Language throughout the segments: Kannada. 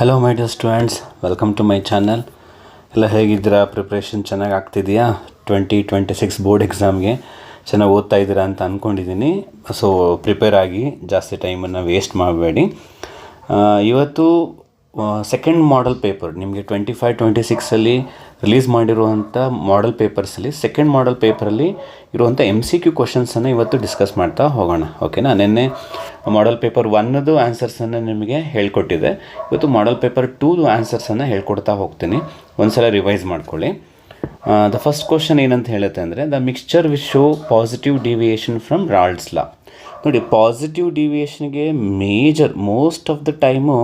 Hello my dear students, welcome to my channel. ಎಲ್ಲ ಹೇಗಿದ್ದೀರಾ? ಪ್ರಿಪ್ರೇಷನ್ ಚೆನ್ನಾಗಿ ಆಗ್ತಿದೆಯಾ? 2026 ಬೋರ್ಡ್ ಎಕ್ಸಾಮ್ಗೆ ಚೆನ್ನಾಗಿ ಓದ್ತಾ ಇದ್ದೀರಾ ಅಂತ ಅಂದ್ಕೊಂಡಿದ್ದೀನಿ. ಸೊ ಪ್ರಿಪೇರ್ ಆಗಿ, ಜಾಸ್ತಿ ಟೈಮನ್ನು ವೇಸ್ಟ್ ಮಾಡಬೇಡಿ. ಇವತ್ತು ಸೆಕೆಂಡ್ ಮಾಡೆಲ್ ಪೇಪರ್ ನಿಮಗೆ 25-26 ರಿಲೀಸ್ ಮಾಡಿರುವಂಥ ಮಾಡೆಲ್ ಪೇಪರ್ಸಲ್ಲಿ ಸೆಕೆಂಡ್ ಮಾಡೆಲ್ ಪೇಪರಲ್ಲಿ ಇರುವಂಥ MCQ ಕ್ವಶನ್ಸನ್ನು ಇವತ್ತು ಡಿಸ್ಕಸ್ ಮಾಡ್ತಾ ಹೋಗೋಣ. ಓಕೆನಾ? ನಿನ್ನೆ ಮಾಡೆಲ್ ಪೇಪರ್ 1ದು ಆನ್ಸರ್ಸನ್ನು ನಿಮಗೆ ಹೇಳ್ಕೊಟ್ಟಿದೆ. ಇವತ್ತು ಮಾಡೆಲ್ ಪೇಪರ್ 2ದು ಆನ್ಸರ್ಸನ್ನು ಹೇಳ್ಕೊಡ್ತಾ ಹೋಗ್ತೀನಿ. ಒಂದು ಸಲ ರಿವೈಸ್ ಮಾಡ್ಕೊಳ್ಳಿ. ದ ಫಸ್ಟ್ ಕ್ವಶನ್ ಏನಂತ ಹೇಳುತ್ತೆ ಅಂದರೆ, the mixture which show positive deviation from Raoult's law. ನೋಡಿ, ಪಾಸಿಟಿವ್ ಡಿವಿಯೇಷನ್ಗೆ ಮೋಸ್ಟ್ ಆಫ್ ದ ಟೈಮು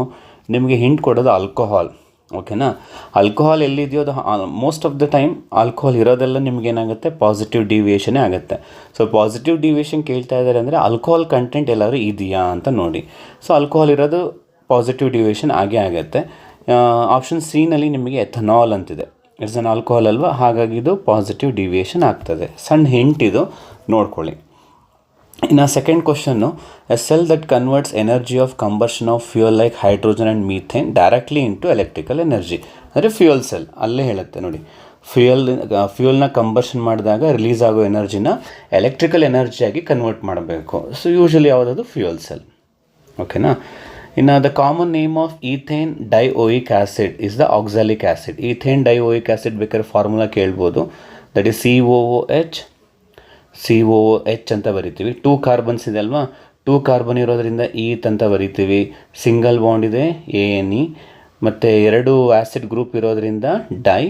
ನಿಮಗೆ ಹಿಂಟ್ ಕೊಡೋದು ಆಲ್ಕೋಹಾಲ್. ಓಕೆನಾ? ಆಲ್ಕೋಹಾಲ್ ಎಲ್ಲಿದೆಯೋ ಅದು most of the time alcohol ಇರೋದೆಲ್ಲ ನಿಮಗೇನಾಗುತ್ತೆ, ಪಾಸಿಟಿವ್ ಡಿವಿಯೇಷನೇ ಆಗುತ್ತೆ. ಸೊ ಪಾಸಿಟಿವ್ ಡಿವಿಯೇಷನ್ ಕೇಳ್ತಾ ಇದ್ದಾರೆ ಅಂದರೆ ಆಲ್ಕೋಹಾಲ್ ಕಂಟೆಂಟ್ ಎಲ್ಲರೂ ಇದೆಯಾ ಅಂತ ನೋಡಿ. ಸೊ ಆಲ್ಕೋಹಾಲ್ ಇರೋದು ಪಾಸಿಟಿವ್ ಡಿವಿಯೇಷನ್ ಆಗೇ ಆಗುತ್ತೆ. ಆಪ್ಷನ್ ಸಿನಲ್ಲಿ ನಿಮಗೆ ಎಥನಾಲ್ ಅಂತಿದೆ. ಇಟ್ಸ್ ಅನ್ ಆಲ್ಕೋಹಾಲ್ ಅಲ್ವಾ, ಹಾಗಾಗಿ ಇದು ಪಾಸಿಟಿವ್ ಡಿವಿಯೇಷನ್ ಆಗ್ತದೆ. ಸಣ್ಣ ಹಿಂಟ್ ಇದು, ನೋಡ್ಕೊಳ್ಳಿ. ಇನ್ನು second question, a cell that converts energy of combustion of fuel like hydrogen and methane directly into electrical energy. ಅಂದರೆ ಫ್ಯೂಯಲ್ ಸೆಲ್ ಅಲ್ಲೇ ಹೇಳುತ್ತೆ ನೋಡಿ, ಫ್ಯೂಯಲ್ನ ಕಂಬರ್ಷನ್ ಮಾಡಿದಾಗ ರಿಲೀಸ್ ಆಗೋ ಎನರ್ಜಿನ ಎಲೆಕ್ಟ್ರಿಕಲ್ ಎನರ್ಜಿಯಾಗಿ ಕನ್ವರ್ಟ್ ಮಾಡಬೇಕು. ಸೊ ಯೂಶಲಿ ಯಾವುದದು ಫ್ಯೂಯಲ್ ಸೆಲ್. ಓಕೆನಾ? ಇನ್ನು the common name of ethane dioic acid is the oxalic acid. Ethane dioic acid ಬೇಕಾದ್ರೆ ಫಾರ್ಮುಲಾ ಕೇಳ್ಬೋದು. ದಟ್ ಈಸ್ COOH ಅಂತ ಬರಿತೀವಿ. 2 ಕಾರ್ಬನ್ಸ್ ಇದೆ ಅಲ್ವಾ, 2 ಕಾರ್ಬನ್ ಇರೋದ್ರಿಂದ ಈತ್ ಅಂತ ಬರಿತೀವಿ. ಸಿಂಗಲ್ ಬಾಂಡ್ ಇದೆ ANE, ಮತ್ತು 2 ಆ್ಯಸಿಡ್ ಗ್ರೂಪ್ ಇರೋದ್ರಿಂದ ಡೈ.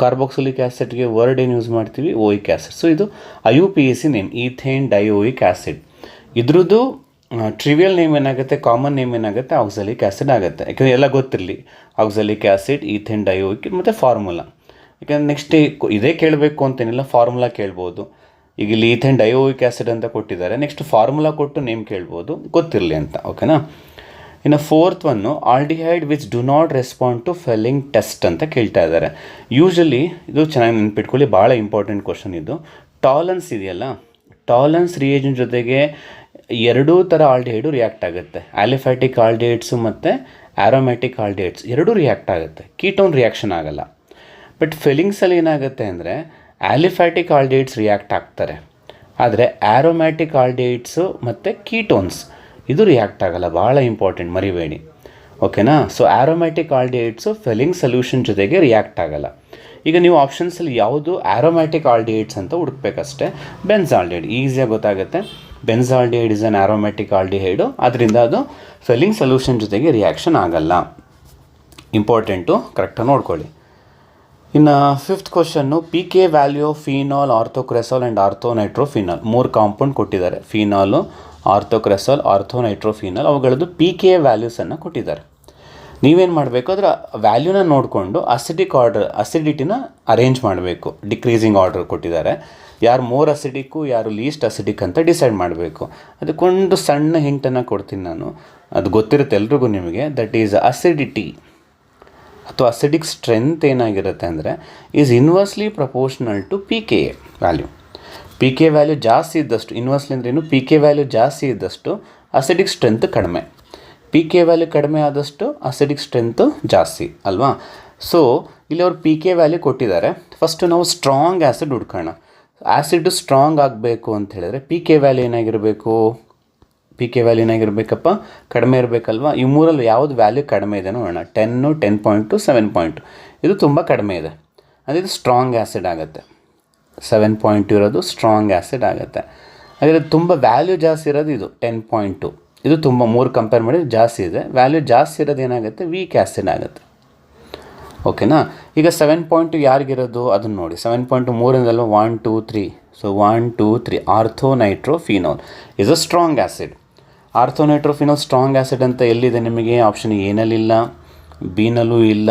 ಕಾರ್ಬಾಕ್ಸಿಲಿಕ್ ಆ್ಯಸಿಡ್ಗೆ ವರ್ಡ್ ಏನು ಯೂಸ್ ಮಾಡ್ತೀವಿ, ಓಯಿಕ್ ಆ್ಯಸಿಡ್. ಸೊ ಇದು IUPAC name, ethane dioic acid. ಇದ್ರದ್ದು ಟ್ರಿವಿಯಲ್ ನೇಮ್ ಏನಾಗುತ್ತೆ, ಕಾಮನ್ ನೇಮ್ ಏನಾಗುತ್ತೆ, ಆಕ್ಸಾಲಿಕ್ ಆ್ಯಸಿಡ್ ಆಗುತ್ತೆ. ಯಾಕಂದರೆ ಎಲ್ಲ ಗೊತ್ತಿರಲಿ, ಆಕ್ಸಾಲಿಕ್ ಆ್ಯಸಿಡ್, ಈಥೇನ್ ಡೈಓಯಿಕ್ ಮತ್ತು ಫಾರ್ಮುಲಾ. ಯಾಕಂದರೆ ನೆಕ್ಸ್ಟ್ ಇದೇ ಕೇಳಬೇಕು ಅಂತೇನಿಲ್ಲ, ಫಾರ್ಮುಲಾ ಕೇಳ್ಬೋದು. ಈಗ ಇಲ್ಲಿ ಈಥೇನ್ ಡೈಓಯಿಕ್ ಆ್ಯಸಿಡ್ ಅಂತ ಕೊಟ್ಟಿದ್ದಾರೆ, ನೆಕ್ಸ್ಟ್ ಫಾರ್ಮುಲಾ ಕೊಟ್ಟು ನೇಮ್ ಕೇಳ್ಬೋದು, ಗೊತ್ತಿರಲಿ ಅಂತ. ಓಕೆನಾ? ಇನ್ನು fourth one, aldehyde which do not respond to Fehling test ಅಂತ ಕೇಳ್ತಾ ಇದ್ದಾರೆ. ಯೂಶಲಿ ಇದು ಚೆನ್ನಾಗಿ ನೆನ್ಪಿಟ್ಕೊಳ್ಳಿ, ಭಾಳ ಇಂಪಾರ್ಟೆಂಟ್ ಕ್ವಶನ್ ಇದು. ಟಾಲನ್ಸ್ ಇದೆಯಲ್ಲ, ಟಾಲನ್ಸ್ ರಿಯೇಜೆಂಟ್ ಜೊತೆಗೆ 2 ಥರ ಆಲ್ಡಿಹೈಡು ರಿಯಾಕ್ಟ್ ಆಗುತ್ತೆ. ಆಲಿಫ್ಯಾಟಿಕ್ ಆಲ್ಡಿಹೈಡ್ಸು ಮತ್ತು ಆರೋಮ್ಯಾಟಿಕ್ ಆಲ್ಡಿಹೈಡ್ಸ್ ಎರಡೂ ರಿಯಾಕ್ಟ್ ಆಗುತ್ತೆ. ಕೀಟೋನ್ ರಿಯಾಕ್ಷನ್ ಆಗಲ್ಲ. ಬಟ್ ಫೆಲ್ಲಿಂಗ್ಸಲ್ಲಿ ಏನಾಗುತ್ತೆ ಅಂದರೆ ಆಲಿಫ್ಯಾಟಿಕ್ ಆಲ್ಡಿಹೈಡ್ಸ್ ರಿಯಾಕ್ಟ್ ಆಗ್ತಾರೆ, ಆದರೆ ಆರೋಮ್ಯಾಟಿಕ್ ಆಲ್ಡಿಹೈಡ್ಸು ಮತ್ತು ಕೀಟೋನ್ಸ್ ಇದು ರಿಯಾಕ್ಟ್ ಆಗಲ್ಲ. ಭಾಳ ಇಂಪಾರ್ಟೆಂಟ್, ಮರಿಬೇಡಿ. ಓಕೆನಾ? ಸೊ ಆರೋಮ್ಯಾಟಿಕ್ ಆಲ್ಡಿಹೈಡ್ಸು ಫೆಲ್ಲಿಂಗ್ ಸೊಲ್ಯೂಷನ್ ಜೊತೆಗೆ ರಿಯಾಕ್ಟ್ ಆಗಲ್ಲ. ಈಗ ನೀವು ಆಪ್ಷನ್ಸಲ್ಲಿ ಯಾವುದು ಆರೋಮ್ಯಾಟಿಕ್ ಆಲ್ಡಿಹೈಡ್ಸ್ ಅಂತ ಹುಡುಕ್ಬೇಕಷ್ಟೇ. ಬೆನ್ಸಾಲ್ಡಿಹೈಡ್ ಈಸಿಯಾಗಿ ಗೊತ್ತಾಗುತ್ತೆ. Benzaldehyde is an aromatic aldehyde, ಅದರಿಂದ ಅದು ಫೆಲ್ಲಿಂಗ್ ಸೊಲ್ಯೂಷನ್ ಜೊತೆಗೆ ರಿಯಾಕ್ಷನ್ ಆಗಲ್ಲ. ಇಂಪಾರ್ಟೆಂಟು, ಕರೆಕ್ಟಾಗಿ ನೋಡ್ಕೊಳ್ಳಿ. ಇನ್ನು fifth question, PK value of phenol, orthocresol and orthonitrophenol. 3 compound ಕೊಟ್ಟಿದ್ದಾರೆ, ಫೀನಾಲು, ಆರ್ಥೋಕ್ರೆಸಾಲ್, ಆರ್ಥೋನೈಟ್ರೋಫಿನಾಲ್. ಅವುಗಳದ್ದು PK ವ್ಯಾಲ್ಯೂಸನ್ನು ಕೊಟ್ಟಿದ್ದಾರೆ. ನೀವೇನು ಮಾಡಬೇಕು, ಅದರ ವ್ಯಾಲ್ಯೂನ ನೋಡಿಕೊಂಡು ಅಸಿಡಿಟಿನ ಅರೇಂಜ್ ಮಾಡಬೇಕು. ಡಿಕ್ರೀಸಿಂಗ್ ಆರ್ಡರ್ ಕೊಟ್ಟಿದ್ದಾರೆ. ಯಾರು ಮೋರ್ ಅಸಿಡಿಕ್ಕು, ಯಾರು ಲೀಸ್ಟ್ ಅಸಿಡಿಕ್ ಅಂತ ಡಿಸೈಡ್ ಮಾಡಬೇಕು. ಅದಕ್ಕೊಂದು ಸಣ್ಣ ಹಿಂಟನ್ನು ಕೊಡ್ತೀನಿ ನಾನು, ಅದು ಗೊತ್ತಿರುತ್ತೆ ಎಲ್ರಿಗೂ ನಿಮಗೆ. ದಟ್ ಈಸ್ ಅಸಿಡಿಟಿ ಅಥವಾ ಅಸಿಡಿಕ್ ಸ್ಟ್ರೆಂತ್ ಏನಾಗಿರುತ್ತೆ ಅಂದರೆ is inversely proportional to PK value. PK value ಜಾಸ್ತಿ ಇದ್ದಷ್ಟು, ಇನ್ವರ್ಸ್ಲಿ ಅಂದ್ರೇನು, PK ವ್ಯಾಲ್ಯೂ ಜಾಸ್ತಿ ಇದ್ದಷ್ಟು ಅಸಿಡಿಕ್ ಸ್ಟ್ರೆಂತ್ ಕಡಿಮೆ. PK ವ್ಯಾಲ್ಯೂ ಕಡಿಮೆ ಆದಷ್ಟು ಅಸಿಡಿಕ್ ಸ್ಟ್ರೆಂತು ಜಾಸ್ತಿ ಅಲ್ವಾ? ಸೊ ಇಲ್ಲಿ ಅವ್ರು PK ವ್ಯಾಲ್ಯೂ ಕೊಟ್ಟಿದ್ದಾರೆ. ಫಸ್ಟು ನಾವು ಸ್ಟ್ರಾಂಗ್ ಆ್ಯಸಿಡ್ ಹುಡ್ಕೋಣ. ಆ್ಯಸಿಡ್ ಸ್ಟ್ರಾಂಗ್ ಆಗಬೇಕು ಅಂತ ಹೇಳಿದ್ರೆ PK ವ್ಯಾಲ್ಯೂ ಏನಾಗಿರಬೇಕು, PK ವ್ಯಾಲ್ಯೂ ಏನಾಗಿರಬೇಕಪ್ಪ, ಕಡಿಮೆ ಇರಬೇಕಲ್ವಾ? ಈ ಮೂರಲ್ಲಿ ಯಾವುದು ವ್ಯಾಲ್ಯೂ ಕಡಿಮೆ ಇದೆ ನೋಡೋಣ. 10, 10.2, 7. ಇದು ತುಂಬ ಕಡಿಮೆ ಇದೆ, ಅಂದರೆ ಇದು ಸ್ಟ್ರಾಂಗ್ ಆ್ಯಸಿಡ್ ಆಗುತ್ತೆ. 7 ಇರೋದು ಸ್ಟ್ರಾಂಗ್ ಆ್ಯಸಿಡ್ ಆಗುತ್ತೆ. ಹಾಗಾದರೆ ತುಂಬ ವ್ಯಾಲ್ಯೂ ಜಾಸ್ತಿ ಇರೋದು ಇದು 10.2. ಇದು ತುಂಬ 3 ಕಂಪೇರ್ ಮಾಡಿದ್ರೆ ಜಾಸ್ತಿ ಇದೆ. ವ್ಯಾಲ್ಯೂ ಜಾಸ್ತಿ ಇರೋದು ಏನಾಗುತ್ತೆ, ವೀಕ್ ಆ್ಯಸಿಡ್ ಆಗುತ್ತೆ. ಓಕೆನಾ? ಈಗ 7.2 ಯಾರಿಗಿರೋದು ಅದನ್ನು ನೋಡಿ. 7.2 3 1, 2, 3. So 1, 2, 3 orthonitrophenol is a strong acid. Orthonitrophenol strong acid ಅಂತ ಎಲ್ಲಿದೆ ನಿಮಗೆ? ಆಪ್ಷನ್ ಎನಲ್ಲಿಲ್ಲ, ಬಿನಲ್ಲೂ ಇಲ್ಲ,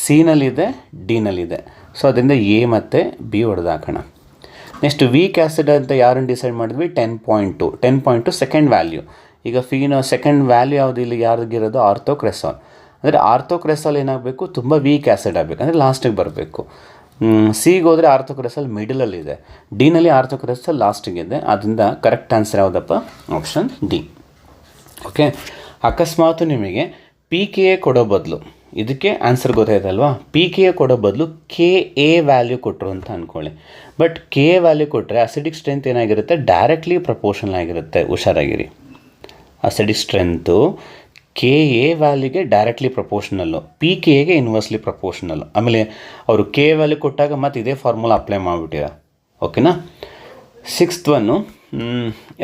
ಸಿನಲ್ಲಿದೆ, ಡಿನಲ್ಲಿದೆ. ಸೊ ಅದರಿಂದ A ಮತ್ತು B ಹೊಡೆದಾಕೋಣ. ನೆಕ್ಸ್ಟ್ ವೀಕ್ ಆ್ಯಸಿಡ್ ಅಂತ ಯಾರನ್ನು ಡಿಸೈಡ್ ಮಾಡಿದ್ವಿ? 10.2 ಸೆಕೆಂಡ್ ವ್ಯಾಲ್ಯೂ. ಈಗ ಸೆಕೆಂಡ್ ವ್ಯಾಲ್ಯೂ ಯಾವುದು ಇಲ್ಲಿ ಯಾರಿಗಿರೋದು? ಆರ್ಥೋಕ್ರೆಸಾಲ್. ಅಂದರೆ ಆರ್ಥೋಕ್ರೆಸಾಲ್ ಏನಾಗಬೇಕು, ತುಂಬ ವೀಕ್ ಆ್ಯಸಿಡ್ ಆಗಬೇಕು, ಅಂದರೆ ಲಾಸ್ಟಿಗೆ ಬರಬೇಕು. ಸಿಗೆ ಹೋದರೆ ಆರ್ಥೋಕ್ರೆಸಾಲ್ ಮಿಡಲಲ್ಲಿದೆ, ಡಿನಲ್ಲಿ ಆರ್ಥೋಕ್ರೆಸಾಲ್ ಲಾಸ್ಟಿಗಿದೆ. ಅದರಿಂದ ಕರೆಕ್ಟ್ ಆನ್ಸರ್ ಯಾವುದಪ್ಪ? Option D. ಓಕೆ. ಅಕಸ್ಮಾತ್ ನಿಮಗೆ ಪಿ ಕೆ ಎ ಕೊಡೋ ಬದಲು, ಇದಕ್ಕೆ ಆನ್ಸರ್ ಗೊತ್ತಾಯ್ತಲ್ವಾ, ಪಿ ಕೆ ಎ ಕೊಡೋ ಬದಲು ಕೆ ಎ ವ್ಯಾಲ್ಯೂ ಕೊಟ್ಟರು ಅಂತ ಅಂದ್ಕೊಳ್ಳಿ. ಬಟ್ ಕೆ ಎ ವ್ಯಾಲ್ಯೂ ಕೊಟ್ಟರೆ ಅಸಿಡಿಕ್ ಸ್ಟ್ರೆಂತ್ ಏನಾಗಿರುತ್ತೆ, ಡೈರೆಕ್ಟ್ಲಿ ಪ್ರಪೋರ್ಷನಲ್ ಆಗಿರುತ್ತೆ. ಹುಷಾರಾಗಿರಿ, ಅಸಿಡಿಕ್ ಸ್ಟ್ರೆಂತು ಕೆ ಎ ವ್ಯಾಲ್ಯೂಗೆ ಡೈರೆಕ್ಟ್ಲಿ ಪ್ರಪೋರ್ಷನಲ್ಲು, ಪಿ ಕೆ ಎಗೆ ಇನ್ವರ್ಸ್ಲಿ ಪ್ರಪೋರ್ಷನಲ್ಲು. ಆಮೇಲೆ ಅವರು ಕೆ ಎ ವ್ಯಾಲ್ಯೂ ಕೊಟ್ಟಾಗ ಮತ್ತೆ ಇದೇ ಫಾರ್ಮುಲಾ ಅಪ್ಲೈ ಮಾಡಿಬಿಟ್ಟಿರ. ಓಕೆನಾ. 6th one,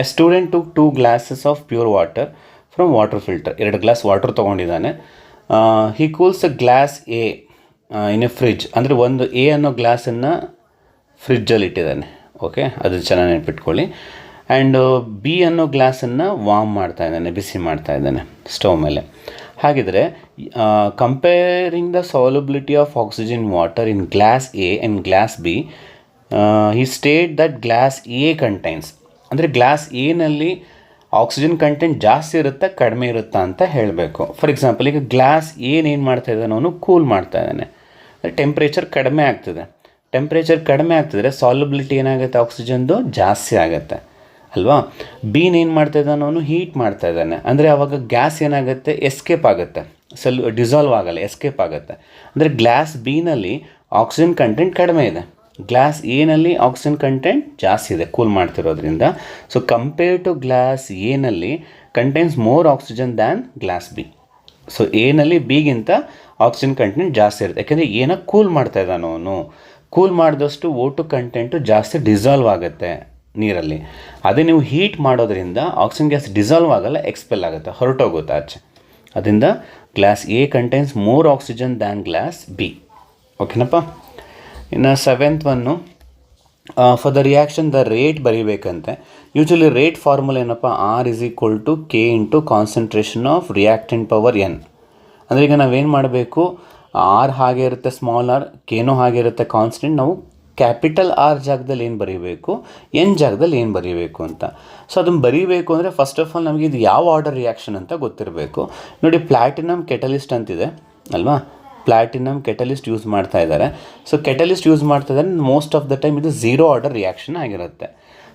a student took 2 glasses of pure water from water filter. 2 glass water ತೊಗೊಂಡಿದ್ದಾನೆ. He cools a glass A in a fridge. ಅಂದರೆ ಒಂದು ಎ ಅನ್ನೋ ಗ್ಲಾಸನ್ನು ಫ್ರಿಡ್ಜಲ್ಲಿ ಇಟ್ಟಿದ್ದಾನೆ. ಓಕೆ, ಅದು ಚೆನ್ನಾಗಿ ನೆನ್ಪಿಟ್ಕೊಳ್ಳಿ. ಆ್ಯಂಡ್ ಬಿ ಅನ್ನೋ ಗ್ಲಾಸನ್ನು ವಾರ್ಮ್ ಮಾಡ್ತಾ ಇದ್ದಾನೆ, ಬಿಸಿ ಮಾಡ್ತಾ ಇದ್ದಾನೆ ಸ್ಟವ್ ಮೇಲೆ. ಹಾಗಿದ್ರೆ comparing the solubility of oxygen water in glass A and glass B, he state that glass A contains, ಅಂದರೆ ಗ್ಲಾಸ್ ಎನಲ್ಲಿ ಆಕ್ಸಿಜನ್ ಕಂಟೆಂಟ್ ಜಾಸ್ತಿ ಇರುತ್ತಾ ಕಡಿಮೆ ಇರುತ್ತಾ ಅಂತ ಹೇಳಬೇಕು. ಫಾರ್ ಎಕ್ಸಾಂಪಲ್, ಈಗ ಗ್ಲಾಸ್ ಏನು ಮಾಡ್ತಾ ಇದ್ದಾನೆ, ಅವನು ಕೂಲ್ ಮಾಡ್ತಾ ಇದ್ದಾನೆ, ಟೆಂಪ್ರೇಚರ್ ಕಡಿಮೆ ಆಗ್ತದೆ. ಟೆಂಪ್ರೇಚರ್ ಕಡಿಮೆ ಆಗ್ತಿದ್ರೆ ಸಾಲ್ಯುಬಿಲಿಟಿ ಏನಾಗುತ್ತೆ, ಆಕ್ಸಿಜನ್ದು ಜಾಸ್ತಿ ಆಗುತ್ತೆ ಅಲ್ವಾ. ಬೀನ್ ಏನು ಮಾಡ್ತಾ ಇದ್ದಾನೆ, ಅವನು ಹೀಟ್ ಮಾಡ್ತಾ ಇದ್ದಾನೆ, ಅಂದರೆ ಆವಾಗ ಗ್ಯಾಸ್ ಏನಾಗುತ್ತೆ, ಎಸ್ಕೇಪ್ ಆಗುತ್ತೆ, ಡಿಸಾಲ್ವ್ ಆಗಲ್ಲ, ಎಸ್ಕೇಪ್ ಆಗುತ್ತೆ. ಅಂದರೆ ಗ್ಲಾಸ್ ಬಿನಲ್ಲಿ ಆಕ್ಸಿಜನ್ ಕಂಟೆಂಟ್ ಕಡಿಮೆ ಇದೆ, ಗ್ಲಾಸ್ ಎನಲ್ಲಿ ಆಕ್ಸಿಜನ್ ಕಂಟೆಂಟ್ ಜಾಸ್ತಿ ಇದೆ ಕೂಲ್ ಮಾಡ್ತಿರೋದ್ರಿಂದ. ಸೊ ಕಂಪೇರ್ ಟು ಗ್ಲಾಸ್ ಎನಲ್ಲಿ contains more oxygen than glass B. So ಎನಲ್ಲಿ ಬಿಗಿಂತ ಆಕ್ಸಿಜನ್ ಕಂಟೆಂಟ್ ಜಾಸ್ತಿ ಇರುತ್ತೆ, ಯಾಕೆಂದರೆ ಏನ ಕೂಲ್ ಮಾಡ್ತಾ ಇದ್ದಾನೋ ಅವನು. ಕೂಲ್ ಮಾಡಿದಷ್ಟು ಓಟು ಕಂಟೆಂಟು ಜಾಸ್ತಿ ಡಿಸಾಲ್ವ್ ಆಗುತ್ತೆ ನೀರಲ್ಲಿ. ಅದೇ ನೀವು ಹೀಟ್ ಮಾಡೋದ್ರಿಂದ ಆಕ್ಸಿಜನ್ ಗ್ಯಾಸ್ ಡಿಸಾಲ್ವ್ ಆಗಲ್ಲ, ಎಕ್ಸ್ಪೆಲ್ ಆಗುತ್ತೆ, ಹೊರಟೋಗುತ್ತೆ ಆಚೆ. ಅದರಿಂದ glass A contains more oxygen than glass B. ಓಕೆನಪ್ಪ. ಇನ್ನು 7th one, for the reaction the rate ಬರೀಬೇಕಂತೆ. ಯೂಶ್ವಲಿ ರೇಟ್ ಫಾರ್ಮುಲಾ ಏನಪ್ಪ, R is equal to K into concentration of reactant power N. ಅಂದರೆ ಈಗ ನಾವೇನು ಮಾಡಬೇಕು, ಆರ್ ಹಾಗೆ ಇರುತ್ತೆ, ಸ್ಮಾಲ್ ಆರ್, ಕೆನೂ ಹಾಗೆ ಇರುತ್ತೆ ಕಾನ್ಸ್ಟೆಂಟ್. ನಾವು ಕ್ಯಾಪಿಟಲ್ ಆರ್ ಜಾಗದಲ್ಲಿ ಏನು ಬರೀಬೇಕು, ಎನ್ ಜಾಗದಲ್ಲಿ ಏನು ಬರೀಬೇಕು ಅಂತ. ಸೊ ಅದನ್ನು ಬರೀಬೇಕು ಅಂದರೆ ಫಸ್ಟ್ ಆಫ್ ಆಲ್ ನಮಗೆ ಇದು ಯಾವ ಆರ್ಡರ್ ರಿಯಾಕ್ಷನ್ ಅಂತ ಗೊತ್ತಿರಬೇಕು. ನೋಡಿ, ಪ್ಲಾಟಿನಮ್ ಕೆಟಲಿಸ್ಟ್ ಅಂತಿದೆ ಅಲ್ವಾ, ಪ್ಲಾಟಿನಮ್ ಕೆಟಲಿಸ್ಟ್ ಯೂಸ್ ಮಾಡ್ತಾ ಇದ್ದಾರೆ. ಸೊ ಕೆಟಲಿಸ್ಟ್ ಯೂಸ್ ಮಾಡ್ತಾ ಇದ್ದಾರೆ, ಮೋಸ್ಟ್ ಆಫ್ ದ ಟೈಮ್ ಇದು 0 ಆರ್ಡರ್ ರಿಯಾಕ್ಷನ್ ಆಗಿರುತ್ತೆ.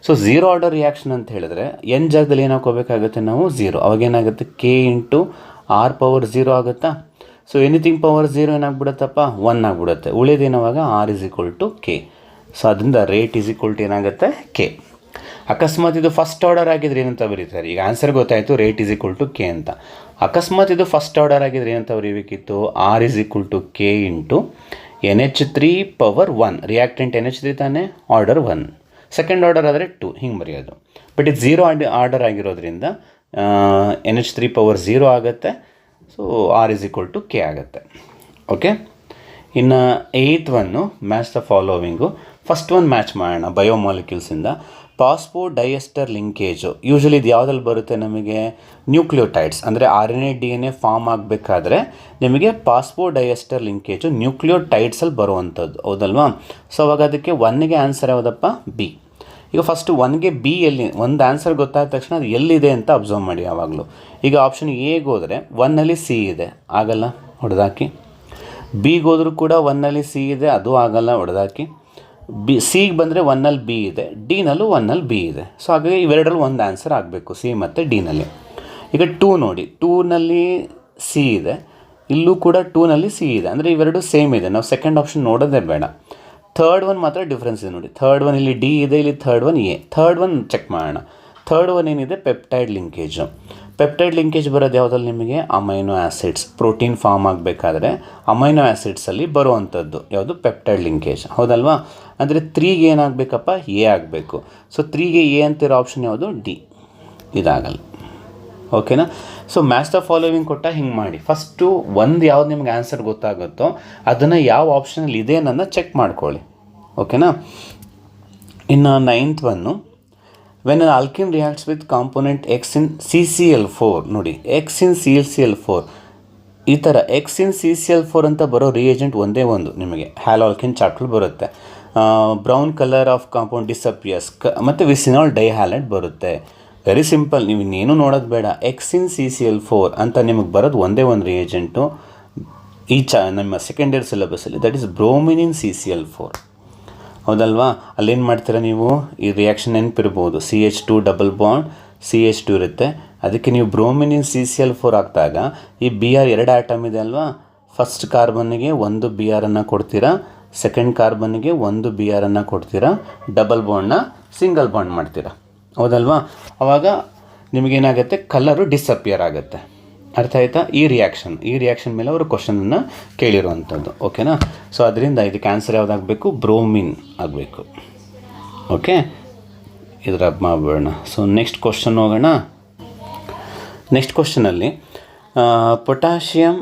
ಸೊ 0 ಆರ್ಡರ್ ರಿಯಾಕ್ಷನ್ ಅಂತ ಹೇಳಿದ್ರೆ ಎನ್ ಜಾಗದಲ್ಲಿ ಏನು ಹಾಕೋಬೇಕಾಗುತ್ತೆ ನಾವು, 0. ಅವಾಗೇನಾಗುತ್ತೆ, ಕೆ ಇಂಟು ಆರ್ ಪವರ್ 0 ಆಗುತ್ತಾ. ಸೊ ಎನಿಥಿಂಗ್ ಪವರ್ 0 ಏನಾಗ್ಬಿಡುತ್ತಪ್ಪ, 1 ಆಗಿಬಿಡುತ್ತೆ. ಉಳಿದೇನವಾಗ R is equal to K. So ಅದರಿಂದ ರೇಟ್ ಈಸ್ ಈಕ್ವಲ್ ಟು ಏನಾಗುತ್ತೆ, ಕೆ. ಅಕಸ್ಮಾತ್ ಇದು ಫಸ್ಟ್ ಆರ್ಡರ್ ಆಗಿದ್ರೆ ಏನಂತ ಬರೀತಾರೆ, ಈಗ ಆನ್ಸರ್ ಗೊತ್ತಾಯಿತು, rate is equal to K ಅಂತ. ಅಕಸ್ಮಾತ್ ಇದು ಫಸ್ಟ್ ಆರ್ಡರ್ ಆಗಿದ್ರೆ ಏನಂತ ಬರೀಬೇಕಿತ್ತು, R is equal to K into NH3 power 1. Reactant NH3 ತಾನೇ, ಆರ್ಡರ್ 1. ಸೆಕೆಂಡ್ ಆರ್ಡರ್ ಆದರೆ 2, ಹಿಂಗೆ ಬರೆಯೋದು. ಬಟ್ ಇದು 0 ಆರ್ಡರ್ ಆಗಿರೋದ್ರಿಂದ NH3 ಪವರ್ 0 ಆಗುತ್ತೆ. So R is equal to K ಆಗುತ್ತೆ. ಓಕೆ. ಇನ್ನು 8th one, match the following. First one match ಮಾಡೋಣ ಬಯೋಮಾಲಿಕ್ಯೂಲ್ಸಿಂದ. ಫಾಸ್ಫೋಡೈಎಸ್ಟರ್ ಲಿಂಕೇಜು ಯೂಶ್ವಲಿ ಇದು ಯಾವುದಲ್ಲಿ ಬರುತ್ತೆ ನಮಗೆ, ನ್ಯೂಕ್ಲಿಯೋಟೈಡ್ಸ್. ಅಂದರೆ RNA DNA ಫಾರ್ಮ್ ಆಗಬೇಕಾದ್ರೆ ನಿಮಗೆ ಫಾಸ್ಫೋಡೈಎಸ್ಟರ್ ಲಿಂಕೇಜು ನ್ಯೂಕ್ಲಿಯೋಟೈಡ್ಸಲ್ಲಿ ಬರುವಂಥದ್ದು, ಹೌದಲ್ವಾ. ಸೊ ಅವಾಗ ಅದಕ್ಕೆ 1ಗೆ ಆನ್ಸರ್ ಯಾವುದಪ್ಪ, ಬಿ. ಈಗ ಫಸ್ಟು 1ಗೆ ಬಿ ಎಲ್ಲಿ, ಒಂದು ಆನ್ಸರ್ ಗೊತ್ತಾದ ತಕ್ಷಣ ಅದು ಎಲ್ಲಿದೆ ಅಂತ ಅಬ್ಸರ್ವ್ ಮಾಡಿ ಯಾವಾಗಲೂ. ಈಗ ಆಪ್ಷನ್ ಎಗೆ ಹೋದರೆ 1ನಲ್ಲಿ ಸಿ ಇದೆ, ಆಗಲ್ಲ, ಹೊಡೆದಾಕಿ. ಬಿಗೆ ಹೋದರೂ ಕೂಡ 1ನಲ್ಲಿ ಸಿ ಇದೆ, ಅದು ಆಗಲ್ಲ, ಹೊಡೆದಾಕಿ. ಸಿಗೆ ಬಂದರೆ 1ನಲ್ಲಿ ಬಿ ಇದೆ, ಡಿನಲ್ಲೂ 1ನಲ್ಲಿ ಬಿ ಇದೆ. ಸೊ ಹಾಗಾಗಿ ಇವೆರಡರಲ್ಲಿ ಒಂದು ಆನ್ಸರ್ ಆಗಬೇಕು, ಸಿ ಮತ್ತು ಡಿನಲ್ಲಿ. ಈಗ 2 ನೋಡಿ, 2ನಲ್ಲಿ ಸಿ ಇದೆ, ಇಲ್ಲೂ ಕೂಡ 2ನಲ್ಲಿ ಸಿ ಇದೆ, ಅಂದರೆ ಇವೆರಡು ಸೇಮ್ ಇದೆ. ನಾವು ಸೆಕೆಂಡ್ ಆಪ್ಷನ್ ನೋಡೋದೇ ಬೇಡ. ಥರ್ಡ್ ಒನ್ ಮಾತ್ರ ಡಿಫ್ರೆನ್ಸ್ ಇದೆ ನೋಡಿ. ಥರ್ಡ್ ಒನ್ ಇಲ್ಲಿ ಡಿ ಇದೆ, ಇಲ್ಲಿ third one A. Third one check ಮಾಡೋಣ. ಥರ್ಡ್ ಒನ್ ಏನಿದೆ, ಪೆಪ್ಟೈಡ್ ಲಿಂಕೇಜು. ಪೆಪ್ಟೈಡ್ ಲಿಂಕೇಜ್ ಬರೋದು ಯಾವುದಲ್ಲಿ ನಿಮಗೆ, ಅಮೈನೋ ಆ್ಯಸಿಡ್ಸ್. ಪ್ರೋಟೀನ್ ಫಾರ್ಮ್ ಆಗಬೇಕಾದ್ರೆ ಅಮೈನೋ ಆ್ಯಸಿಡ್ಸಲ್ಲಿ ಬರುವಂಥದ್ದು ಯಾವುದು, ಪೆಪ್ಟೈಡ್ ಲಿಂಕೇಜ್, ಹೌದಲ್ವಾ. ಅಂದರೆ 3ಗೆ ಏನಾಗಬೇಕಪ್ಪ, ಎ ಆಗಬೇಕು. ಸೊ 3ಗೆ ಎ ಅಂತಿರೋ ಆಪ್ಷನ್ ಯಾವುದು, ಡಿ. ಇದಾಗಲ್ಲ. ಓಕೆನಾ. ಸೊ ಮ್ಯಾಚ್ ದ ಫಾಲೋವಿಂಗ್ ಕೊಟ್ಟ ಹಿಂಗೆ ಮಾಡಿ. ಫಸ್ಟು ಒಂದು ಯಾವ್ದು ನಿಮ್ಗೆ ಆನ್ಸರ್ ಗೊತ್ತಾಗುತ್ತೋ ಅದನ್ನು ಯಾವ ಆಪ್ಷನಲ್ಲಿ ಇದೆ ಅನ್ನೋದನ್ನ ಚೆಕ್ ಮಾಡ್ಕೊಳ್ಳಿ. ಓಕೆನಾ. ಇನ್ನು 9th one, when an alkyne reacts with component X in CCl4. ನೋಡಿ, ಎಕ್ಸ್ ಇನ್ CCl4 ಈ ಥರ ಎಕ್ಸ್ ಇನ್ CCl4 ಅಂತ ಬರೋ ರಿಯೇಜೆಂಟ್ ಒಂದೇ ಒಂದು ನಿಮಗೆ ಹ್ಯಾಲಾಲ್ಕಿನ್ ಚಾಪ್ಟರ್ ಬರುತ್ತೆ. Brown colour of compound disappears ಮತ್ತು ವಿಸಿನಾಲ್ ಡೈಹ್ಯಾಲೈಡ್ ಬರುತ್ತೆ. ವೆರಿ ಸಿಂಪಲ್, ನೀವು ಇನ್ನೇನು ನೋಡೋದು ಬೇಡ. ಎಕ್ಸ್ ಇನ್ CCl4 ಅಂತ ನಿಮಗೆ ಬರೋದು ಒಂದೇ ಒಂದು ರಿಯೇಜೆಂಟು ಈ ನಮ್ಮ ಸೆಕೆಂಡ್ ಇಯರ್ ಸಿಲೆಬಸ್ಸಲ್ಲಿ, that is bromine in CCl4, ಹೌದಲ್ವಾ. ಅಲ್ಲೇನು ಮಾಡ್ತೀರಾ ನೀವು, ಈ reaction ನೆನಪಿರ್ಬೋದು, CH2 double bond CH2 ಇರುತ್ತೆ, ಅದಕ್ಕೆ ನೀವು ಬ್ರೋಮಿನ್ ಇನ್ CCl4 ಹಾಕಿದಾಗ ಈ Br 2 ಆಟಮ್ ಇದೆ ಅಲ್ವಾ, ಫಸ್ಟ್ ಕಾರ್ಬನ್ನಿಗೆ ಒಂದು Br ಅನ್ನು ಕೊಡ್ತೀರಾ, ಸೆಕೆಂಡ್ ಕಾರ್ಬನ್ನಿಗೆ ಒಂದು Br ಅನ್ನು ಕೊಡ್ತೀರಾ, ಡಬಲ್ ಬಾಂಡ್ನ ಸಿಂಗಲ್ ಬಾಂಡ್ ಮಾಡ್ತೀರಾ, ಹೌದಲ್ವಾ? ಆವಾಗ ನಿಮಗೇನಾಗುತ್ತೆ, ಕಲರು ಡಿಸಪಿಯರ್ ಆಗುತ್ತೆ. ಅರ್ಥ ಆಯ್ತಾ? ಈ ರಿಯಾಕ್ಷನ್ ಮೇಲೆ ಅವರು ಕ್ವಶನನ್ನು ಕೇಳಿರುವಂಥದ್ದು. ಓಕೆನಾ? ಸೊ ಅದರಿಂದ ಇದಕ್ಕೆ ಆನ್ಸರ್ ಯಾವುದಾಗಬೇಕು? ಬ್ರೋಮಿನ್ ಆಗಬೇಕು. ಓಕೆ, ಇದರ ಮಾಡೋಣ. ಸೊ ನೆಕ್ಸ್ಟ್ ಕ್ವಶನ್ ಹೋಗೋಣ. ನೆಕ್ಸ್ಟ್ ಕ್ವಶನಲ್ಲಿ ಪೊಟ್ಯಾಷಿಯಮ್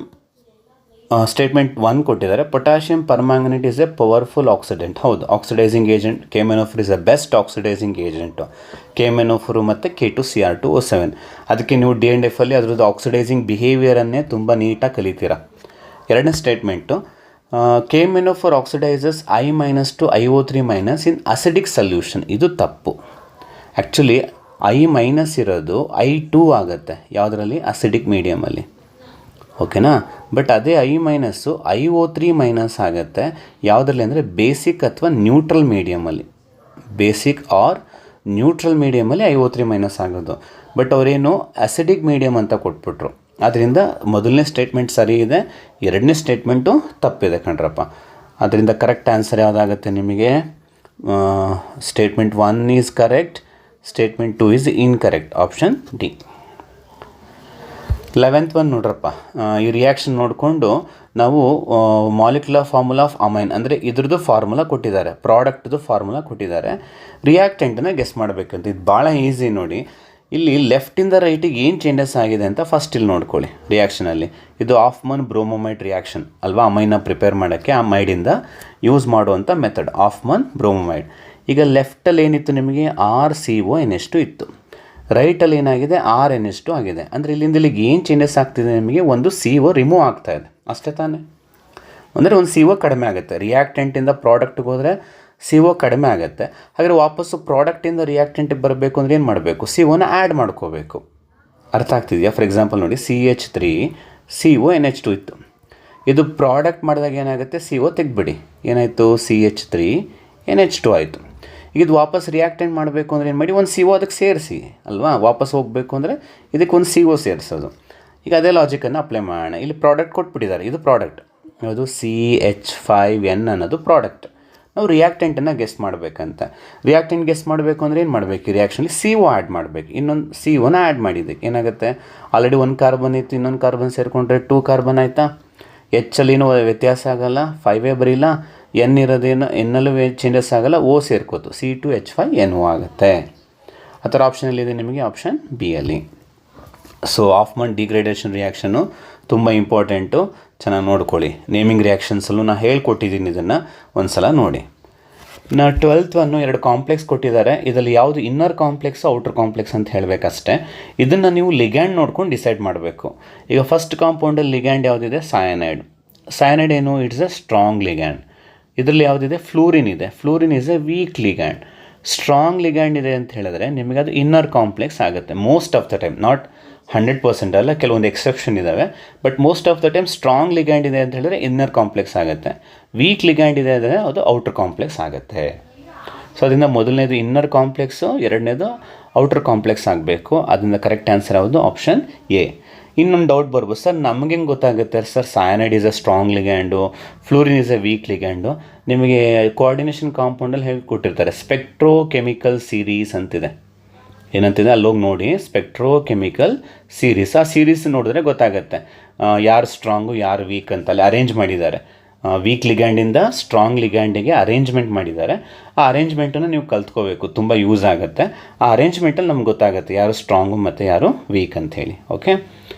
ಸ್ಟೇಟ್ಮೆಂಟ್ 1 ಕೊಟ್ಟಿದ್ದಾರೆ. Potassium permanganate is a powerful oxidant. ಹೌದು, oxidising agent. KMnO4 is a best oxidising agent. KMnO4 ಮತ್ತು K2Cr2O7. ಅದಕ್ಕೆ ನೀವು D&F ಅಲ್ಲಿ ಅದರದ್ದು ಆಕ್ಸಿಡೈಸಿಂಗ್ ಬಿಹೇವಿಯರನ್ನೇ ತುಂಬ ನೀಟಾಗಿ ಕಲಿತೀರಾ. ಎರಡನೇ statement, KMnO4 oxidises I- to IO3- in acidic solution. ಇದು ತಪ್ಪು. ಆ್ಯಕ್ಚುಲಿ I- ಇರೋದು I2 ಆಗುತ್ತೆ ಯಾವುದರಲ್ಲಿ? ಅಸಿಡಿಕ್ ಮೀಡಿಯಮಲ್ಲಿ. ಓಕೆನಾ? ಬಟ್ ಅದೇ I- IO3- ಆಗುತ್ತೆ ಯಾವುದರಲ್ಲಿ ಅಂದರೆ ಬೇಸಿಕ್ ಅಥವಾ ನ್ಯೂಟ್ರಲ್ ಮೀಡಿಯಮಲ್ಲಿ. ಬೇಸಿಕ್ ಆರ್ ನ್ಯೂಟ್ರಲ್ ಮೀಡಿಯಮಲ್ಲಿ IO3- ಆಗೋದು. ಬಟ್ ಅವರೇನು ಅಸಿಡಿಕ್ ಮೀಡಿಯಮ್ ಅಂತ ಕೊಟ್ಬಿಟ್ರು. ಅದರಿಂದ ಮೊದಲನೇ ಸ್ಟೇಟ್ಮೆಂಟ್ ಸರಿ ಇದೆ, ಎರಡನೇ ಸ್ಟೇಟ್ಮೆಂಟು ತಪ್ಪಿದೆ ಕಣ್ರಪ್ಪ. ಅದರಿಂದ ಕರೆಕ್ಟ್ ಆನ್ಸರ್ ಯಾವುದಾಗುತ್ತೆ ನಿಮಗೆ? Statement 1 is correct, statement 2 is incorrect. Option D. 11th one ನೋಡ್ರಪ್ಪ. ಈ ರಿಯಾಕ್ಷನ್ ನೋಡಿಕೊಂಡು ನಾವು ಮಾಲಿಕ್ಯುಲರ್ ಫಾರ್ಮುಲಾ ಆಫ್ ಅಮೈನ್ ಅಂದರೆ ಇದ್ರದ್ದು ಫಾರ್ಮುಲಾ ಕೊಟ್ಟಿದ್ದಾರೆ, ಪ್ರಾಡಕ್ಟ್ದು ಫಾರ್ಮುಲಾ ಕೊಟ್ಟಿದ್ದಾರೆ, ರಿಯಾಕ್ಟೆಂಟನ್ನು ಗೆಸ್ ಮಾಡಬೇಕಂತ. ಇದು ಭಾಳ ಈಸಿ ನೋಡಿ. ಇಲ್ಲಿ ಲೆಫ್ಟಿಂದ ರೈಟಿಗೆ ಏನು ಚೇಂಜಸ್ ಆಗಿದೆ ಅಂತ ಫಸ್ಟ್ ಇಲ್ಲಿ ನೋಡ್ಕೊಳ್ಳಿ. ರಿಯಾಕ್ಷನಲ್ಲಿ ಇದು ಆಫ್ಮನ್ ಬ್ರೋಮೊಮೈಡ್ ರಿಯಾಕ್ಷನ್ ಅಲ್ವಾ? ಅಮೈನ ಪ್ರಿಪೇರ್ ಮಾಡೋಕ್ಕೆ ಆ ಮೈಡಿಂದ ಯೂಸ್ ಮಾಡುವಂಥ ಮೆಥಡ್ ಆಫ್ಮನ್ ಬ್ರೋಮೊಮೈಡ್. ಈಗ ಲೆಫ್ಟಲ್ಲಿ ಏನಿತ್ತು ನಿಮಗೆ? RCONH2 ಇತ್ತು. ರೈಟಲ್ಲಿ ಏನಾಗಿದೆ? RNH2 ಆಗಿದೆ. ಅಂದರೆ ಇಲ್ಲಿಂದ ಇಲ್ಲಿಗೆ ಏನು ಚೇಂಜಸ್ ಆಗ್ತಿದೆ ನಿಮಗೆ? ಒಂದು CO ರಿಮೂವ್ ಆಗ್ತಾ ಇದೆ, ಅಷ್ಟೇ ತಾನೇ? ಅಂದರೆ ಒಂದು CO ಕಡಿಮೆ ಆಗುತ್ತೆ. ರಿಯಾಕ್ಟೆಂಟಿಂದ ಪ್ರಾಡಕ್ಟ್ಗೆ ಹೋದರೆ CO ಕಡಿಮೆ ಆಗುತ್ತೆ. ಹಾಗಾದರೆ ವಾಪಸ್ಸು ಪ್ರಾಡಕ್ಟಿಂದ ರಿಯಾಕ್ಟೆಂಟಿಗೆ ಬರಬೇಕು ಅಂದರೆ ಏನು ಮಾಡಬೇಕು? CO ಆ್ಯಡ್ ಮಾಡ್ಕೋಬೇಕು. ಅರ್ಥ ಆಗ್ತಿದೆಯಾ? ಫಾರ್ ಎಕ್ಸಾಂಪಲ್ ನೋಡಿ, CH3 CONH2 ಇತ್ತು. ಇದು ಪ್ರಾಡಕ್ಟ್ ಮಾಡಿದಾಗ ಏನಾಗುತ್ತೆ? CO ತೆಗೆದ್ಬಿಡಿ, ಏನಾಯಿತು? CH3 NH2 ಆಯಿತು. ಈಗ ಇದು ವಾಪಸ್ ರಿಯಾಕ್ಟೆಂಟ್ ಮಾಡಬೇಕು ಅಂದರೆ ಏನು ಮಾಡಿ? ಒಂದು CO ಅದಕ್ಕೆ ಸೇರಿಸಿ ಅಲ್ವಾ? ವಾಪಸ್ ಹೋಗಬೇಕು ಅಂದರೆ ಇದಕ್ಕೆ ಒಂದು CO ಸೇರಿಸೋದು. ಈಗ ಅದೇ ಲಾಜಿಕನ್ನು ಅಪ್ಲೈ ಮಾಡೋಣ. ಇಲ್ಲಿ ಪ್ರಾಡಕ್ಟ್ ಕೊಟ್ಬಿಟ್ಟಿದ್ದಾರೆ, ಇದು ಪ್ರಾಡಕ್ಟ್, ಅದು CH5N ಅನ್ನೋದು ಪ್ರಾಡಕ್ಟ್. ನಾವು ರಿಯಾಕ್ಟೆಂಟನ್ನು ಗೆಸ್ ಮಾಡಬೇಕಂತ. ರಿಯಾಕ್ಟೆಂಟ್ ಗೆಸ್ ಮಾಡಬೇಕು ಅಂದರೆ ಏನು ಮಾಡಬೇಕು? ಈ ರಿಯಾಕ್ಷನಲ್ಲಿ CO ಆ್ಯಡ್ ಮಾಡಬೇಕು. ಇನ್ನೊಂದು CO ಆ್ಯಡ್ ಮಾಡಿದ್ದಕ್ಕೆ ಏನಾಗುತ್ತೆ? ಆಲ್ರೆಡಿ 1 ಕಾರ್ಬನ್ ಇತ್ತು, ಇನ್ನೊಂದು ಕಾರ್ಬನ್ ಸೇರಿಕೊಂಡ್ರೆ 2 ಕಾರ್ಬನ್ ಆಯಿತಾ? Hಲ್ಲಿನೂ ವ್ಯತ್ಯಾಸ ಆಗೋಲ್ಲ, 5 ಬರೀಲ್ಲ. N ಇರೋದೇನು? Nಲ್ಲೂ ಚೇಂಜಸ್ ಆಗೋಲ್ಲ, O ಸೇರ್ಕೋತು, C2H5NO ಆಗುತ್ತೆ. ಆ ಥರ ಆಪ್ಷನಲ್ಲಿದೆ ನಿಮಗೆ, ಆಪ್ಷನ್ ಬಿ ಅಲ್ಲಿ. ಸೊ ಆಫ್ಮನ್ ಡಿಗ್ರೇಡೇಷನ್ ರಿಯಾಕ್ಷನ್ನು ತುಂಬ ಇಂಪಾರ್ಟೆಂಟು, ಚೆನ್ನಾಗಿ ನೋಡ್ಕೊಳ್ಳಿ. ನೇಮಿಂಗ್ ರಿಯಾಕ್ಷನ್ಸಲ್ಲೂ ನಾನು ಹೇಳ್ಕೊಟ್ಟಿದ್ದೀನಿ, ಇದನ್ನು ಒಂದು ಸಲ ನೋಡಿ. ಇನ್ನು 12th ಒನ್ನು 2 ಕಾಂಪ್ಲೆಕ್ಸ್ ಕೊಟ್ಟಿದ್ದಾರೆ. ಇದರಲ್ಲಿ ಯಾವುದು ಇನ್ನರ್ ಕಾಂಪ್ಲೆಕ್ಸ್ ಔಟರ್ ಕಾಂಪ್ಲೆಕ್ಸ್ ಅಂತ ಹೇಳಬೇಕಷ್ಟೇ. ಇದನ್ನು ನೀವು ಲಿಗ್ಯಾಂಡ್ ನೋಡ್ಕೊಂಡು ಡಿಸೈಡ್ ಮಾಡಬೇಕು. ಈಗ ಫಸ್ಟ್ ಕಾಂಪೌಂಡಲ್ಲಿ ಲಿಗ್ಯಾಂಡ್ ಯಾವುದಿದೆ? ಸಯನೈಡ್. ಸಯನೈಡ್ ಏನು? It's a strong ligand. ಇದರಲ್ಲಿ ಯಾವುದಿದೆ? ಫ್ಲೂರಿನ್ ಇದೆ. Fluorine is a weak ligand. Strong ligand ಇದೆ ಅಂತ ಹೇಳಿದ್ರೆ ನಿಮಗೆ ಅದು ಇನ್ನರ್ ಕಾಂಪ್ಲೆಕ್ಸ್ ಆಗುತ್ತೆ most of the time. Not 100% ಅಲ್ಲ, ಕೆಲವೊಂದು ಎಕ್ಸೆಪ್ಷನ್ ಇದ್ದಾವೆ. But most of the time strong ligand ಇದೆ ಅಂತ ಹೇಳಿದ್ರೆ ಇನ್ನರ್ ಕಾಂಪ್ಲೆಕ್ಸ್ ಆಗುತ್ತೆ. ವೀಕ್ ಲಿಗ್ಯಾಂಡ್ ಇದೆ ಅಂದರೆ ಅದು ಔಟರ್ ಕಾಂಪ್ಲೆಕ್ಸ್ ಆಗುತ್ತೆ. ಸೊ ಅದರಿಂದ ಮೊದಲನೇದು ಇನ್ನರ್ ಕಾಂಪ್ಲೆಕ್ಸು, ಎರಡನೇದು ಔಟರ್ ಕಾಂಪ್ಲೆಕ್ಸ್ ಆಗಬೇಕು. ಅದರಿಂದ ಕರೆಕ್ಟ್ ಆನ್ಸರ್ ಯಾವುದು? Option A. ಇನ್ನೊಂದು ಡೌಟ್ ಬರ್ಬೋದು, ಸರ್ ನಮಗೆ ಹೆಂಗೆ ಗೊತ್ತಾಗುತ್ತೆ sir cyanide is a strong ligand, fluorine is a weak ligand? ನಿಮಗೆ ಕೋಆರ್ಡಿನೇಷನ್ ಕಾಂಪೌಂಡಲ್ಲಿ ಹೇಳ್ಕೊಟ್ಟಿರ್ತಾರೆ, ಸ್ಪೆಕ್ಟ್ರೋಕೆಮಿಕಲ್ ಸೀರೀಸ್ ಅಂತಿದೆ. ಏನಂತಿದೆ ಅಲ್ಲೋಗಿ ನೋಡಿ, ಸ್ಪೆಕ್ಟ್ರೋಕೆಮಿಕಲ್ ಸೀರೀಸ್. ಆ ಸೀರೀಸ್ ನೋಡಿದ್ರೆ ಗೊತ್ತಾಗುತ್ತೆ ಯಾರು ಸ್ಟ್ರಾಂಗು ಯಾರು ವೀಕ್ ಅಂತ. ಅಲ್ಲಿ ಅರೇಂಜ್ ಮಾಡಿದ್ದಾರೆ, ವೀಕ್ ಲಿಗ್ಯಾಂಡಿಂದ ಸ್ಟ್ರಾಂಗ್ ಲಿಗ್ಯಾಂಡಿಗೆ ಅರೇಂಜ್ಮೆಂಟ್ ಮಾಡಿದ್ದಾರೆ. ಆ ಅರೇಂಜ್ಮೆಂಟನ್ನು ನೀವು ಕಲ್ತ್ಕೋಬೇಕು, ತುಂಬ ಯೂಸ್ ಆಗುತ್ತೆ. ಆ ಅರೇಂಜ್ಮೆಂಟಲ್ಲಿ ನಮ್ಗೆ ಗೊತ್ತಾಗುತ್ತೆ ಯಾರು ಸ್ಟ್ರಾಂಗು ಮತ್ತು ಯಾರು ವೀಕ್ ಅಂಥೇಳಿ. ಓಕೆ,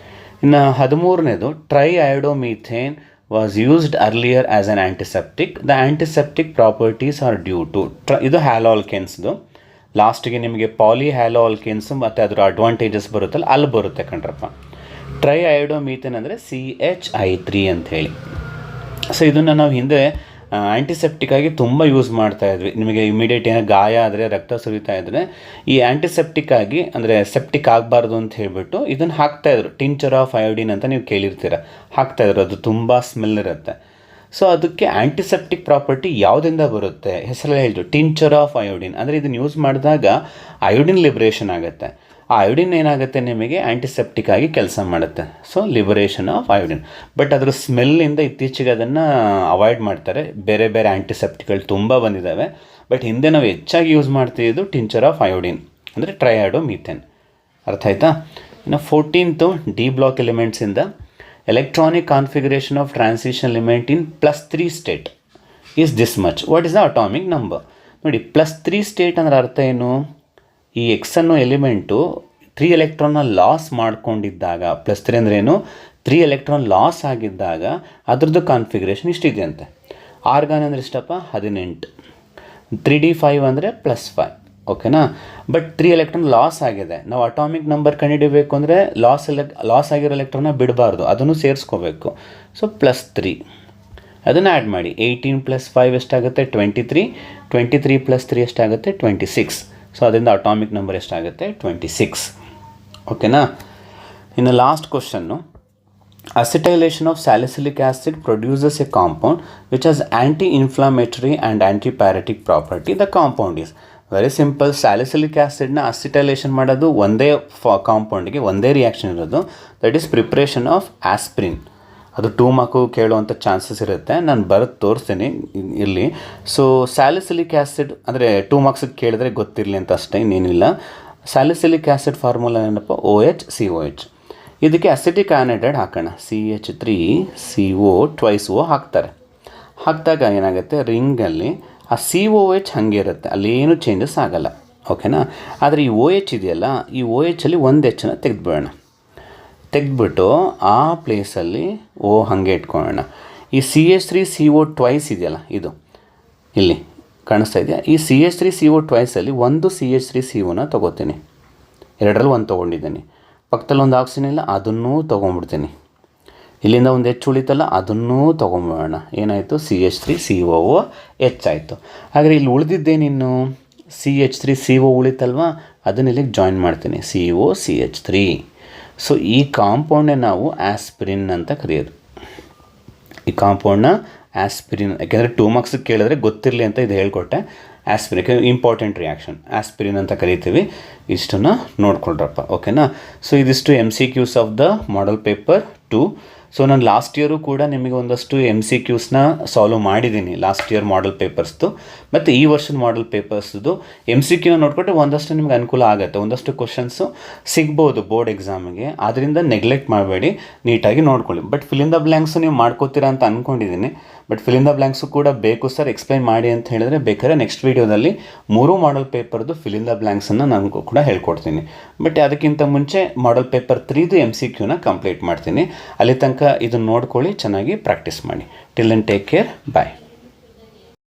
ಇನ್ನು 13ನೇದು triiodomethane was used earlier as an antiseptic. The antiseptic properties are due to ಇದು ಹ್ಯಾಲೋಆಲ್ಕೇನ್ಸ್ದು. ಲಾಸ್ಟಿಗೆ ನಿಮಗೆ ಪಾಲಿ ಹ್ಯಾಲೋಆಲ್ಕೇನ್ಸು ಮತ್ತು ಅದರ ಅಡ್ವಾಂಟೇಜಸ್ ಬರುತ್ತಲ್ಲ ಅಲ್ಲಿ ಬರುತ್ತೆ ಕಣ್ರಪ್ಪ. ಟ್ರೈ ಐಡೋಮೀಥೇನ್ ಅಂದರೆ CH3 ಅಂಥೇಳಿ. ಸೊ ಇದನ್ನು ನಾವು ಹಿಂದೆ ಆ್ಯಂಟಿಸೆಪ್ಟಿಕ್ಕಾಗಿ ತುಂಬ ಯೂಸ್ ಮಾಡ್ತಾಯಿದ್ವಿ. ನಿಮಗೆ ಇಮಿಡಿಯೇಟ್ ಏನೋ ಗಾಯ ಆದರೆ, ರಕ್ತ ಸುರಿತಾ ಇದ್ದರೆ ಈ ಆ್ಯಂಟಿಸೆಪ್ಟಿಕ್ಕಾಗಿ, ಅಂದರೆ ಸೆಪ್ಟಿಕ್ ಆಗಬಾರ್ದು ಅಂತ ಹೇಳಿಬಿಟ್ಟು ಇದನ್ನು ಹಾಕ್ತಾಯಿದ್ರು. ಟಿಂಚರ್ ಆಫ್ ಅಯೋಡಿನ್ ಅಂತ ನೀವು ಕೇಳಿರ್ತೀರ, ಹಾಕ್ತಾಯಿದ್ರು. ಅದು ತುಂಬ ಸ್ಮೆಲ್ ಇರುತ್ತೆ. ಸೊ ಅದಕ್ಕೆ ಆ್ಯಂಟಿಸೆಪ್ಟಿಕ್ ಪ್ರಾಪರ್ಟಿ ಯಾವುದರಿಂದ ಬರುತ್ತೆ? ಹೆಸರಲ್ಲೇ ಹೇಳಿದ್ರು, ಟಿಂಚರ್ ಆಫ್ ಅಯೋಡಿನ್. ಅಂದರೆ ಇದನ್ನು ಯೂಸ್ ಮಾಡಿದಾಗ ಅಯೋಡಿನ್ ಲಿಬ್ರೇಷನ್ ಆಗುತ್ತೆ. ಆ ಅಯೋಡಿನ್ ಏನಾಗುತ್ತೆ ನಿಮಗೆ ಆ್ಯಂಟಿಸೆಪ್ಟಿಕ್ ಆಗಿ ಕೆಲಸ ಮಾಡುತ್ತೆ. So liberation of iodine. But ಅದರ ಸ್ಮೆಲ್ಲಿಂದ ಇತ್ತೀಚೆಗೆ ಅದನ್ನು ಅವಾಯ್ಡ್ ಮಾಡ್ತಾರೆ. ಬೇರೆ ಬೇರೆ ಆ್ಯಂಟಿಸೆಪ್ಟಿಕ್ಗಳು ತುಂಬ ಬಂದಿದ್ದಾವೆ. ಬಟ್ ಹಿಂದೆ ನಾವು ಹೆಚ್ಚಾಗಿ ಯೂಸ್ ಮಾಡ್ತಿದ್ದು ಟಿಂಚರ್ ಆಫ್ ಅಯೋಡಿನ್ ಅಂದರೆ ಟ್ರೈಯಾಡೋಮೀಥೇನ್. ಅರ್ಥ ಆಯ್ತಾ? ಇನ್ನು 14th ಡಿ ಬ್ಲಾಕ್ ಎಲಿಮೆಂಟ್ಸಿಂದ electronic configuration of transition element in +3 state is this much. What is the atomic number? ನೋಡಿ +3 ಸ್ಟೇಟ್ ಅಂದರೆ ಅರ್ಥ ಏನು? ಈ ಎಕ್ಸ್ ಅನ್ನೋ ಎಲಿಮೆಂಟು 3 ಎಲೆಕ್ಟ್ರಾನ್ನ ಲಾಸ್ ಮಾಡ್ಕೊಂಡಿದ್ದಾಗ, +3 ಅಂದರೆ ಏನು? 3 ಎಲೆಕ್ಟ್ರಾನ್ ಲಾಸ್ ಆಗಿದ್ದಾಗ ಅದ್ರದ್ದು ಕಾನ್ಫಿಗರೇಷನ್ ಇಷ್ಟಿದೆಯಂತೆ. ಆರ್ಗಾನ್ ಅಂದರೆ ಎಷ್ಟಪ್ಪ? 18. 3d5 ಅಂದರೆ +5. ಓಕೆನಾ? ಬಟ್ 3 ಎಲೆಕ್ಟ್ರಾನ್ ಲಾಸ್ ಆಗಿದೆ. ನಾವು ಅಟಾಮಿಕ್ ನಂಬರ್ ಕಂಡುಹಿಡಿಯಬೇಕು ಅಂದರೆ ಲಾಸ್ ಆಗಿರೋ ಎಲೆಕ್ಟ್ರಾನ್ನ ಬಿಡಬಾರ್ದು, ಅದನ್ನು ಸೇರಿಸ್ಕೋಬೇಕು. ಸೊ +3 ಅದನ್ನು ಆ್ಯಡ್ ಮಾಡಿ. 18 + 5 ಎಷ್ಟಾಗುತ್ತೆ? 23. 23 + 3 ಎಷ್ಟಾಗುತ್ತೆ? 26. ಸೊ ಅದರಿಂದ ಅಟಾಮಿಕ್ ನಂಬರ್ ಎಷ್ಟಾಗುತ್ತೆ? 26. ಓಕೆನಾ? ಇನ್ನು last question, acetylation of salicylic acid produces a compound which has anti-inflammatory and antipyretic property. The compound is very simple. Salicylic ಆ್ಯಸಿಡ್ನ ಅಸಿಟೈಲೇಷನ್ ಮಾಡೋದು ಒಂದೇ ಕಾಂಪೌಂಡಿಗೆ ಒಂದೇ ರಿಯಾಕ್ಷನ್ ಇರೋದು, that is preparation of aspirin. ಅದು 2 ಮಾರ್ಕು ಕೇಳುವಂಥ ಚಾನ್ಸಸ್ ಇರುತ್ತೆ. ನಾನು ಬರೆದು ತೋರಿಸ್ತೀನಿ ಇಲ್ಲಿ. ಸೊ ಸ್ಯಾಲಿಸಿಲಿಕ್ ಆ್ಯಸಿಡ್ ಅಂದರೆ 2 ಮಾರ್ಕ್ಸಿಗೆ ಕೇಳಿದ್ರೆ ಗೊತ್ತಿರಲಿ ಅಂತ ಅಷ್ಟೇ, ಇನ್ನೇನಿಲ್ಲ. ಸ್ಯಾಲಿಸಿಲಿಕ್ ಆ್ಯಸಿಡ್ ಫಾರ್ಮುಲಾ ಏನಪ್ಪ? OH ಇದಕ್ಕೆ ಅಸಿಟಿಕ್ ಆ್ಯನೈಡೈಡ್ ಹಾಕೋಣ. CH3CO ಟ್ವೈಸ್ O ಹಾಕ್ತಾರೆ. ಹಾಕಿದಾಗ ಏನಾಗುತ್ತೆ? ರಿಂಗಲ್ಲಿ ಆ COH ಹಾಗೆ ಇರುತ್ತೆ, ಅಲ್ಲೇನು ಚೇಂಜಸ್ ಆಗೋಲ್ಲ. ಓಕೆನಾ? ಆದರೆ ಈ OH ಇದೆಯಲ್ಲ, ಈ OHಲ್ಲಿ ಒಂದು Hನ ತೆಗೆದುಬಿಡೋಣ. ತೆಗೆದ್ಬಿಟ್ಟು ಆ ಪ್ಲೇಸಲ್ಲಿ O ಹಾಗೆ ಇಟ್ಕೊಳ್ಳೋಣ. ಈ CH3CO ಟ್ವೈಸ್ ಇದೆಯಲ್ಲ, ಇದು ಇಲ್ಲಿ ಕಾಣಿಸ್ತಾ ಇದೆಯಾ? ಈ CH3CO ಟ್ವೈಸಲ್ಲಿ ಒಂದು CH3COನ ತೊಗೋತೀನಿ. 2ರಲ್ಲಿ 1 ತೊಗೊಂಡಿದ್ದೀನಿ. ಪಕ್ಕದಲ್ಲಿ ಒಂದು ಆಕ್ಸಿಜನ್ ಇಲ್ಲ, ಅದನ್ನೂ ತೊಗೊಂಡ್ಬಿಡ್ತೀನಿ. ಇಲ್ಲಿಂದ ಒಂದು H ಉಳಿತಲ್ಲ, ಅದನ್ನೂ ತೊಗೊಂಬೋಣ. ಏನಾಯಿತು? CH3COOH ಆಯಿತು. ಹಾಗಾದರೆ ಇಲ್ಲಿ ಉಳಿದಿದ್ದೇನಿನ್ನು? CH3CO ಉಳಿತಲ್ವಾ, ಅದನ್ನ ಇಲ್ಲಿಗೆ ಜಾಯಿನ್ ಮಾಡ್ತೀನಿ, COCH3. ಸೊ ಈ ಕಾಂಪೌಂಡೇ ನಾವು ಆಸ್ಪಿರಿನ್ ಅಂತ ಕರೆಯೋದು. ಈ ಕಾಂಪೌಂಡ್ನ ಆಸ್ಪಿರಿನ್, ಯಾಕೆಂದರೆ 2 ಮಾರ್ಕ್ಸಿಗೆ ಕೇಳಿದ್ರೆ ಗೊತ್ತಿರಲಿ ಅಂತ ಇದು ಹೇಳ್ಕೊಟ್ಟೆ. ಆಸ್ಪಿರಿನ್ ಇಂಪಾರ್ಟೆಂಟ್ ರಿಯಾಕ್ಷನ್, ಆಸ್ಪಿರಿನ್ ಅಂತ ಕರಿತೀವಿ. ಇಷ್ಟನ್ನು ನೋಡ್ಕೊಳ್ರಪ್ಪ. ಓಕೆನಾ? ಸೊ ಇದಿಷ್ಟು MCQs of the model paper 2. So ನಾನು ಲಾಸ್ಟ್ ಇಯರು ಕೂಡ ನಿಮಗೆ ಒಂದಷ್ಟು MCQsನ ಸಾಲ್ವ್ ಮಾಡಿದ್ದೀನಿ, ಲಾಸ್ಟ್ ಇಯರ್ ಮಾಡಲ್ ಪೇಪರ್ಸ್ದು ಮತ್ತು ಈ ವರ್ಷದ ಮಾಡಲ್ ಪೇಪರ್ಸ್ದು. MCQನ ನೋಡಿಕೊಟ್ರೆ ಒಂದಷ್ಟು ನಿಮ್ಗೆ ಅನುಕೂಲ ಆಗುತ್ತೆ. ಒಂದಷ್ಟು ಕ್ವಶನ್ಸು ಸಿಗ್ಬೋದು ಬೋರ್ಡ್ ಎಕ್ಸಾಮಿಗೆ, ಆದ್ದರಿಂದ ನೆಗ್ಲೆಕ್ಟ್ ಮಾಡಬೇಡಿ, ನೀಟಾಗಿ ನೋಡ್ಕೊಳ್ಳಿ. But fill in the blanks ನೀವು ಮಾಡ್ಕೋತೀರಾ ಅಂತ ಅಂದ್ಕೊಂಡಿದ್ದೀನಿ. But fill in the blanks ಕೂಡ ಬೇಕು ಸರ್, ಎಕ್ಸ್ಪ್ಲೈನ್ ಮಾಡಿ ಅಂತ ಹೇಳಿದ್ರೆ ಬೇಕಾದ್ರೆ ನೆಕ್ಸ್ಟ್ ವೀಡಿಯೋದಲ್ಲಿ 3 ಮಾಡಲ್ ಪೇಪರ್ದು ಫಿಲ್ ಇನ್ ದ ಬ್ಲ್ಯಾಂಕ್ಸನ್ನು ನಾನು ಕೂಡ ಹೇಳ್ಕೊಡ್ತೀನಿ. ಬಟ್ ಅದಕ್ಕಿಂತ ಮುಂಚೆ ಮಾಡಲ್ ಪೇಪರ್ 3ದು MCQನ ಕಂಪ್ಲೀಟ್ ಮಾಡ್ತೀನಿ. ಅಲ್ಲಿ ತನಕ ಇದನ್ನು ನೋಡ್ಕೊಳ್ಳಿ, ಚೆನ್ನಾಗಿ ಪ್ರಾಕ್ಟೀಸ್ ಮಾಡಿ. ಟಿಲ್ ದೆನ್ ಟೇಕ್ ಕೇರ್, ಬಾಯ್.